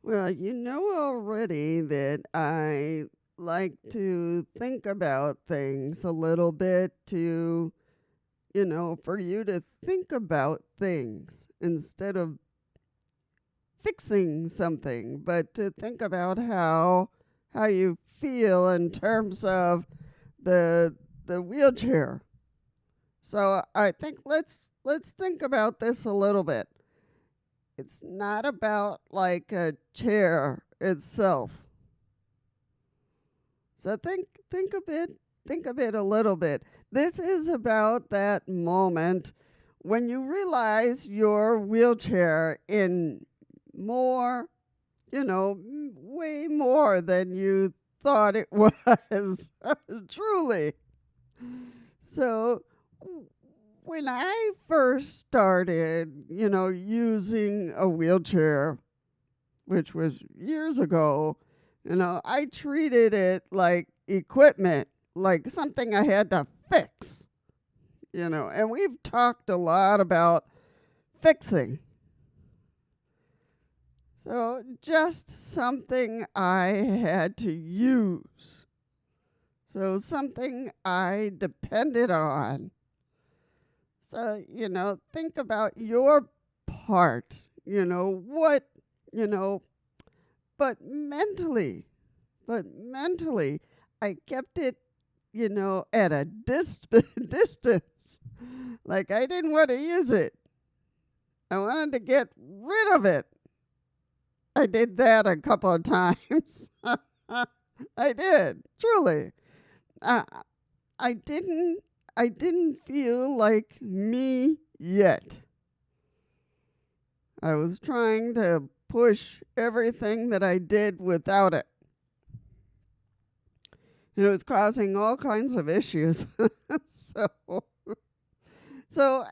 Well, you know already that I like to think about things a little bit for you to think about things instead of fixing something, but to think about how you feel in terms of the wheelchair. So I think let's think about this a little bit. It's not about like a chair itself. So think of it a little bit. This is about that moment when you realize your wheelchair in more, way more than you thought it was. Truly. So when I first started, using a wheelchair, which was years ago, I treated it like equipment, like something I had to fix, and we've talked a lot about fixing. So just something I had to use. So something I depended on. So, think about your part, what, you know, but mentally, I kept it, at a distance. Like I didn't want to use it. I wanted to get rid of it. I did that a couple of times. I did, truly. Uh, I didn't I didn't feel like me yet. I was trying to push everything that I did without it. And it was causing all kinds of issues. so so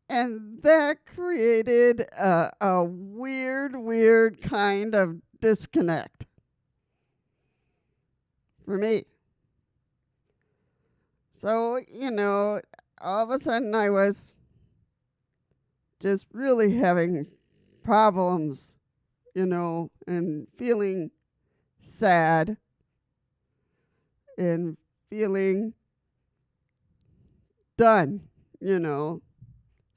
and that created a weird kind of disconnect for me. So, all of a sudden I was just really having problems, and feeling sad and feeling done, you know.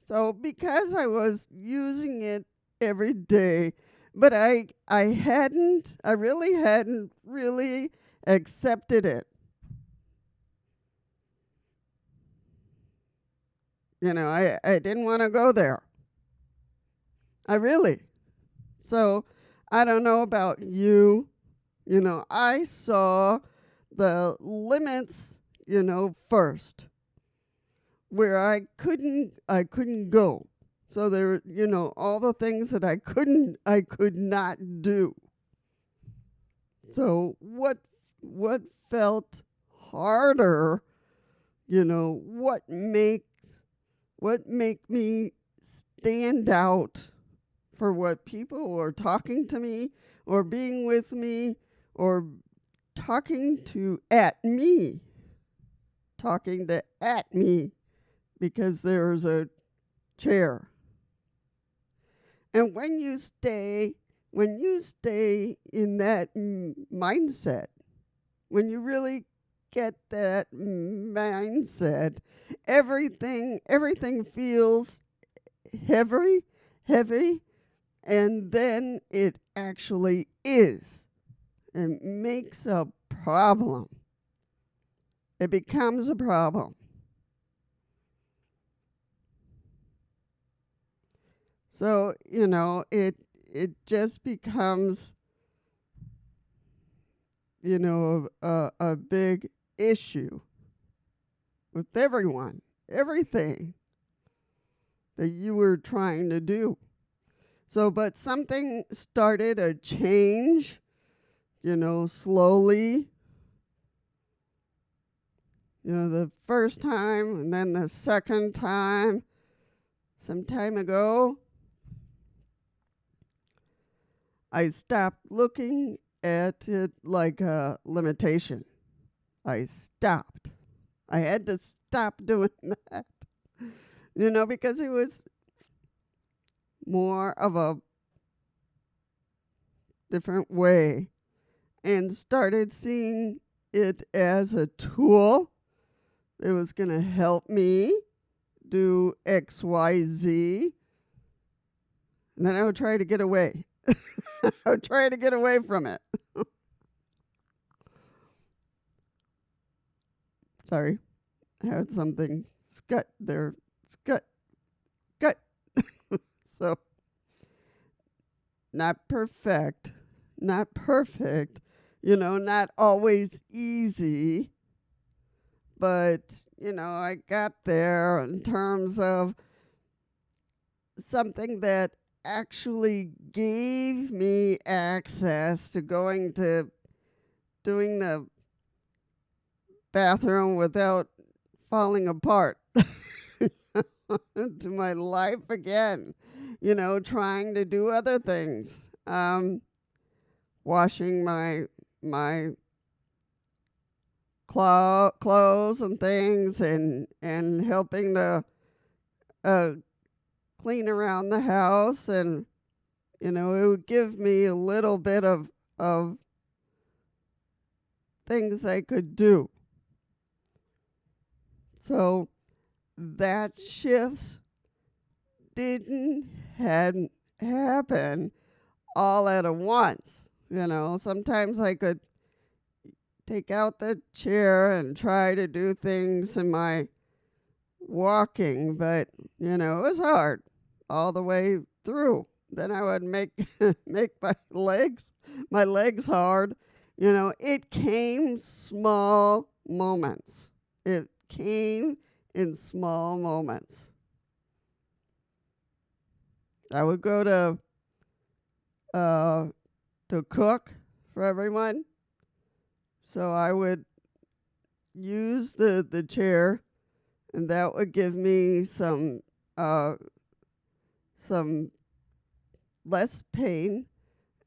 So because I was using it every day, but I really hadn't really accepted it. I didn't want to go there. I really. So I don't know about you. I saw the limits, first where I couldn't go. So there, all the things that I could not do. So what felt harder, what make me stand out for what people were talking to me or being with me or talking to at me because there's a chair. And when you stay in that mindset, when you really get that mindset, everything feels heavy, and then it actually is. It makes a problem. It becomes a problem. So, it just becomes, a big issue with everyone, everything that you were trying to do. So, but something started a change, slowly, the first time and then the second time, some time ago, I stopped looking at it like a limitation. I stopped. I had to stop doing that, because it was more of a different way, and started seeing it as a tool that was going to help me do XYZ. And then I would try to get away. I would try to get away from it. Sorry, I had something scut there. Scut. Gut. So, not perfect. Not perfect. Not always easy. But, I got there in terms of something that actually gave me access to going to doing the bathroom without falling apart to my life again, trying to do other things, washing my clothes and things, and helping to clean around the house, and it would give me a little bit of things I could do. So that shifts didn't hadn't happen all at once. Sometimes I could take out the chair and try to do things in my walking, but it was hard all the way through. Then I would make make my legs hard. It came small moments. It came in small moments. I would go to cook for everyone. So I would use the chair, and that would give me some less pain,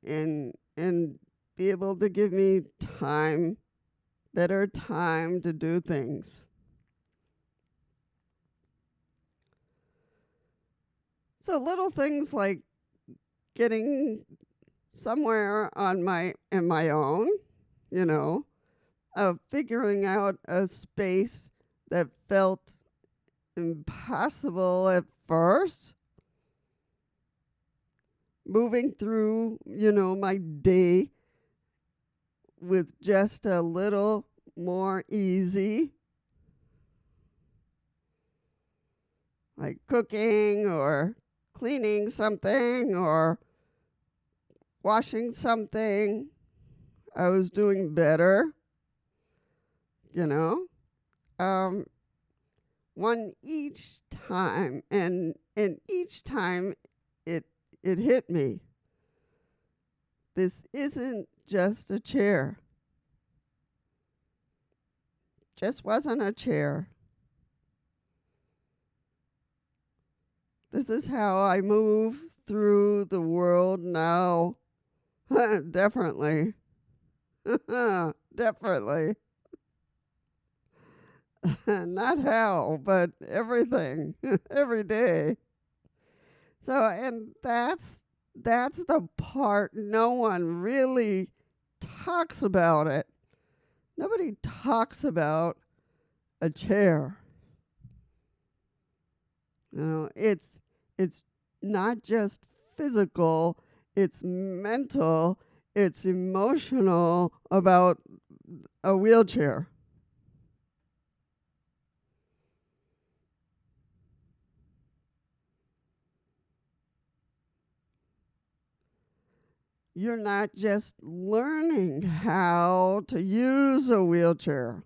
and be able to give me better time to do things. So little things like getting somewhere in my own, of figuring out a space that felt impossible at first, moving through, my day with just a little more easy, like cooking or cleaning something or washing something. I was doing better, one each time, and each time it hit me. This isn't just a chair. Just wasn't a chair. This is how I move through the world now. Definitely. Definitely. Not how, but everything. Every day. So, and that's the part no one really talks about it. Nobody talks about a chair. It's not just physical, it's mental, it's emotional about a wheelchair. You're not just learning how to use a wheelchair.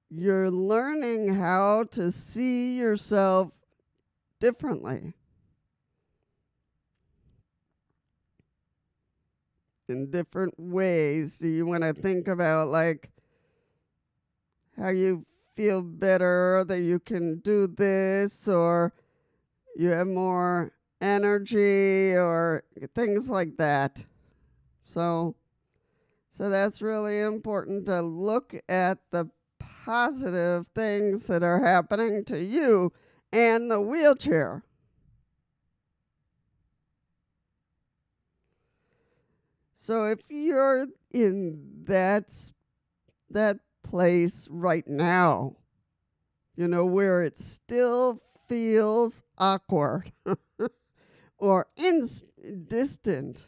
You're learning how to see yourself differently. In different ways. Do you want to think about like how you feel better, that you can do this, or you have more energy, or things like that. So that's really important, to look at the positive things that are happening to you and the wheelchair. So if you're in that place right now, where it still feels awkward or distant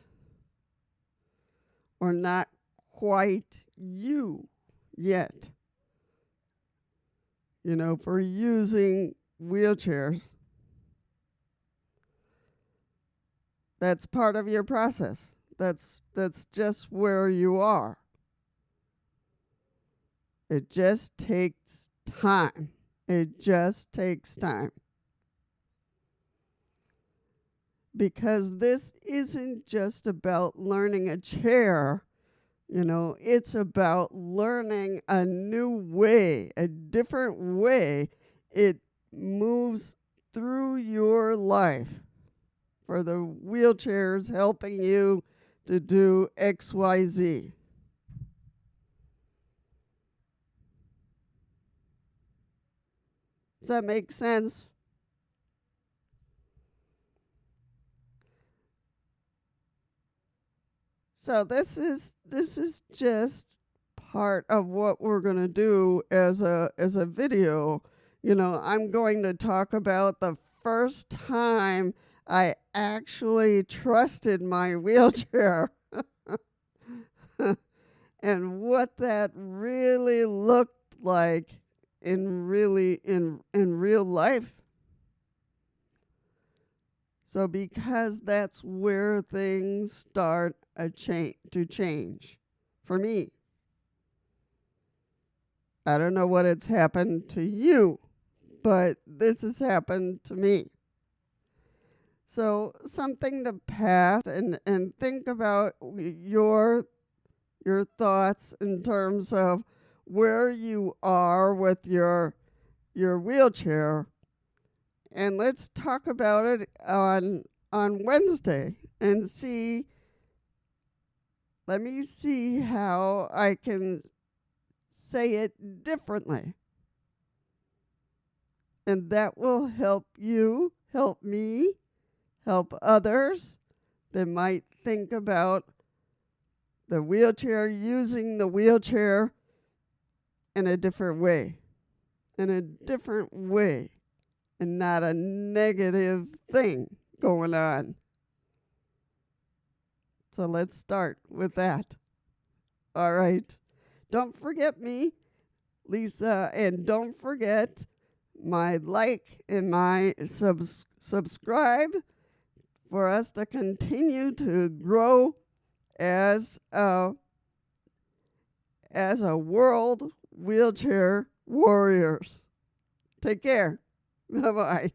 or not quite you yet, for using wheelchairs, that's part of your process. That's just where you are. It just takes time. It just takes time. Because this isn't just about learning a chair, it's about learning a new way, a different way it moves through your life. For the wheelchairs helping you to do XYZ. Does that make sense? So this is just part of what we're going to do as a video. I'm going to talk about the first time I actually trusted my wheelchair and what that really looked like in real life. So because that's where things start to change for me. I don't know what it's happened to you, but this has happened to me. So something to pass and think about your thoughts in terms of where you are with your wheelchair, and let's talk about it on Wednesday and see. Let me see how I can say it differently. And that will help you, help me, help others that might think about the wheelchair, using the wheelchair in a different way. And not a negative thing going on. So let's start with that. All right. Don't forget me, Lisa, and don't forget my like and my subscribe for us to continue to grow as a world wheelchair warriors. Take care. Bye-bye.